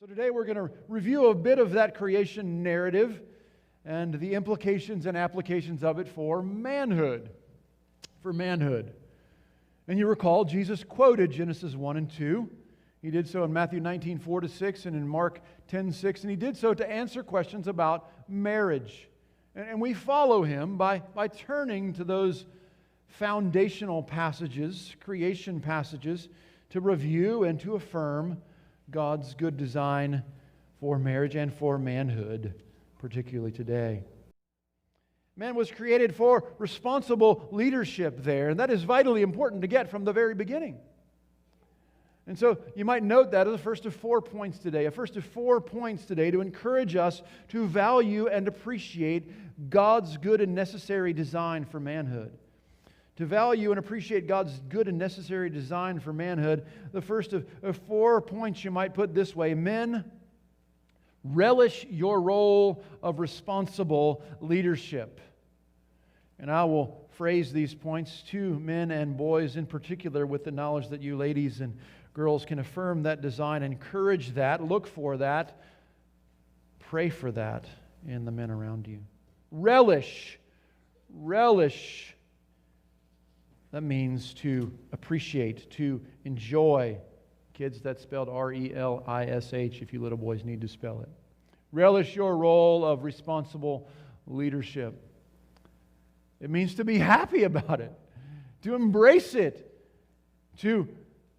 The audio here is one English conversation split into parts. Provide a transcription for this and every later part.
So today we're going to review a bit of that creation narrative and the implications and applications of it for manhood. And you recall Jesus quoted Genesis 1 and 2. He did so in Matthew 19, 4-6 and in Mark 10, 6. And he did so to answer questions about marriage. And we follow him by turning to those foundational passages, creation passages, to review and to affirm God's good design for marriage and for manhood, particularly today. Man was created for responsible leadership there, and that is vitally important to get from the very beginning. And so you might note that as the first of 4 points today, to encourage us to value and appreciate God's good and necessary design for manhood. To value and appreciate God's good and necessary design for manhood, the first of 4 points you might put this way: men, relish your role of responsible leadership. And I will phrase these points to men and boys in particular with the knowledge that you ladies and girls can affirm that design, encourage that, look for that, pray for that in the men around you. Relish. That means to appreciate, to enjoy. Kids, that's spelled R-E-L-I-S-H if you little boys need to spell it. Relish your role of responsible leadership. It means to be happy about it, to embrace it, to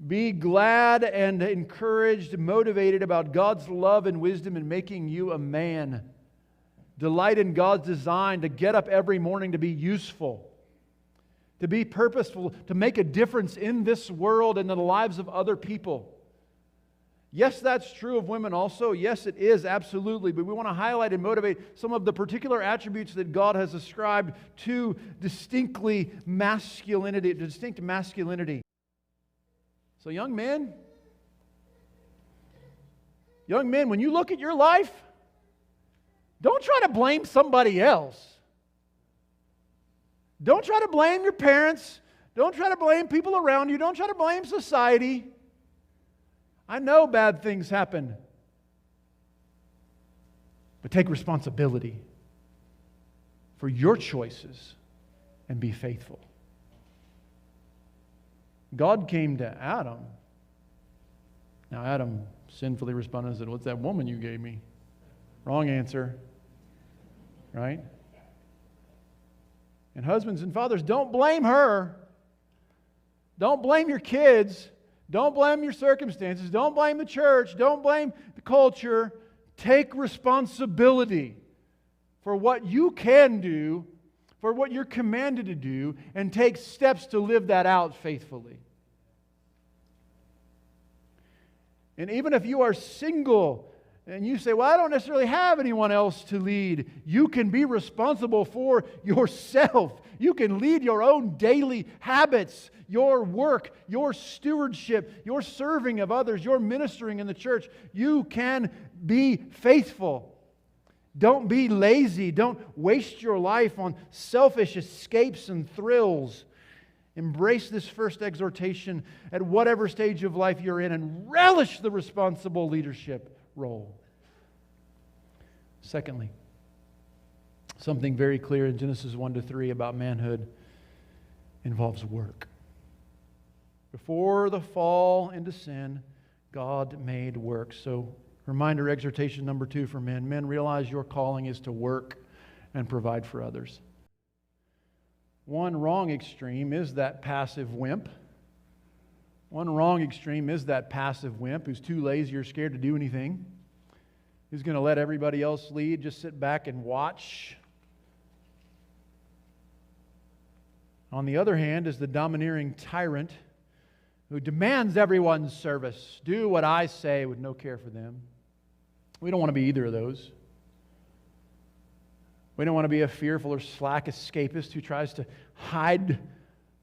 be glad and encouraged, motivated about God's love and wisdom in making you a man. Delight in God's design to get up every morning to be useful, to be purposeful, to make a difference in this world and in the lives of other people. Yes, that's true of women also. Yes, it is, absolutely. But we want to highlight and motivate some of the particular attributes that God has ascribed to distinct masculinity. So young men, when you look at your life, don't try to blame somebody else. Don't try to blame your parents. Don't try to blame people around you. Don't try to blame society. I know bad things happen. But take responsibility for your choices and be faithful. God came to Adam. Now Adam sinfully responded and said, "What's that woman you gave me?" Wrong answer. Right? And husbands and fathers, don't blame her. Don't blame your kids. Don't blame your circumstances. Don't blame the church. Don't blame the culture. Take responsibility for what you can do, for what you're commanded to do, and take steps to live that out faithfully. And even if you are single, and you say, "Well, I don't necessarily have anyone else to lead," you can be responsible for yourself. You can lead your own daily habits, your work, your stewardship, your serving of others, your ministering in the church. You can be faithful. Don't be lazy. Don't waste your life on selfish escapes and thrills. Embrace this first exhortation at whatever stage of life you're in and relish the responsible leadership role. Secondly, something very clear in Genesis 1-3 about manhood involves work. Before the fall into sin, God made work. So, reminder, exhortation number 2 for men. Men, realize your calling is to work and provide for others. One wrong extreme is that passive wimp. Who's too lazy or scared to do anything. Who's going to let everybody else lead, just sit back and watch. On the other hand is the domineering tyrant who demands everyone's service. Do what I say with no care for them. We don't want to be either of those. We don't want to be a fearful or slack escapist who tries to hide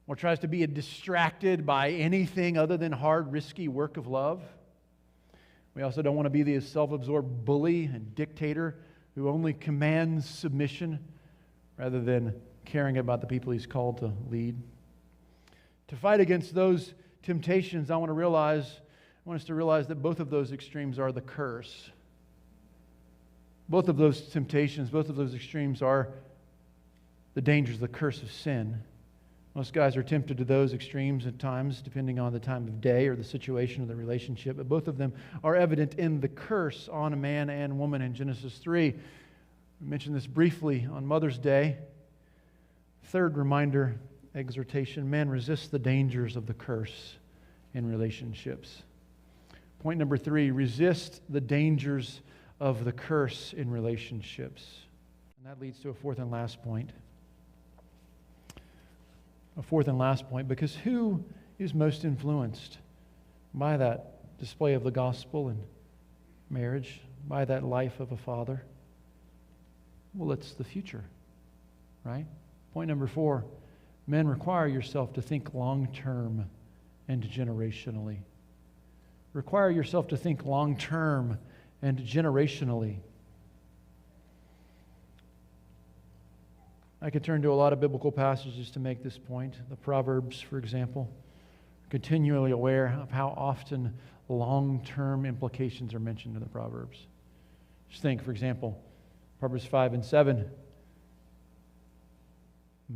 or tries to be distracted by anything other than hard, risky work of love. We also don't want to be the self-absorbed bully and dictator who only commands submission rather than caring about the people he's called to lead. To fight against those temptations, I want to realize I want us to realize that both of those extremes are the curse. Both of those temptations, both of those extremes are the dangers, the curse of sin. Most guys are tempted to those extremes at times, depending on the time of day or the situation of the relationship. But both of them are evident in the curse on a man and woman in Genesis 3. We mentioned this briefly on Mother's Day. Third reminder, exhortation, man resists the dangers of the curse in relationships. Point number 3, resist the dangers of the curse in relationships. And that leads to a fourth and last point. Because who is most influenced by that display of the gospel in marriage, by that life of a father? Well, it's the future, right? Point number 4, men, require yourself to think long-term and generationally. Require yourself to think long-term and generationally. I could turn to a lot of biblical passages to make this point. The Proverbs, for example, are continually aware of how often long-term implications are mentioned in the Proverbs. Just think, for example, Proverbs 5 and 7.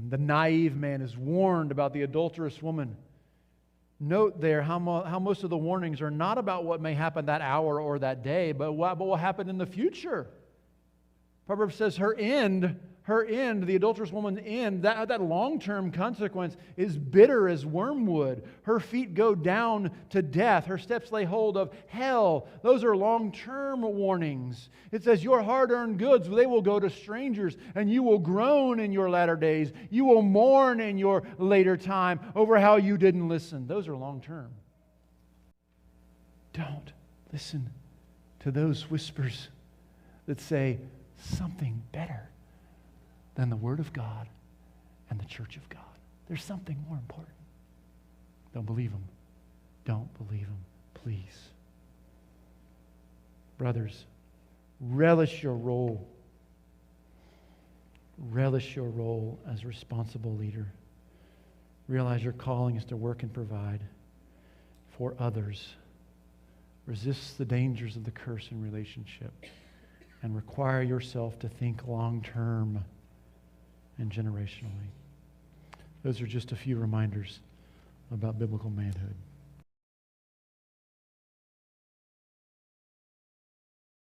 The naive man is warned about the adulterous woman. Note there how most of the warnings are not about what may happen that hour or that day, but what will happen in the future. Proverbs says her end, the adulterous woman's end, that long-term consequence is bitter as wormwood. Her feet go down to death. Her steps lay hold of hell. Those are long-term warnings. It says your hard-earned goods, they will go to strangers, and you will groan in your latter days. You will mourn in your later time over how you didn't listen. Those are long-term. Don't listen to those whispers that say something better than the Word of God and the church of God. There's something more important. Don't believe them. Don't believe them, please. Brothers, relish your role. Relish your role as a responsible leader. Realize your calling is to work and provide for others. Resist the dangers of the curse in relationship and require yourself to think long-term and generationally. Those are just a few reminders about biblical manhood.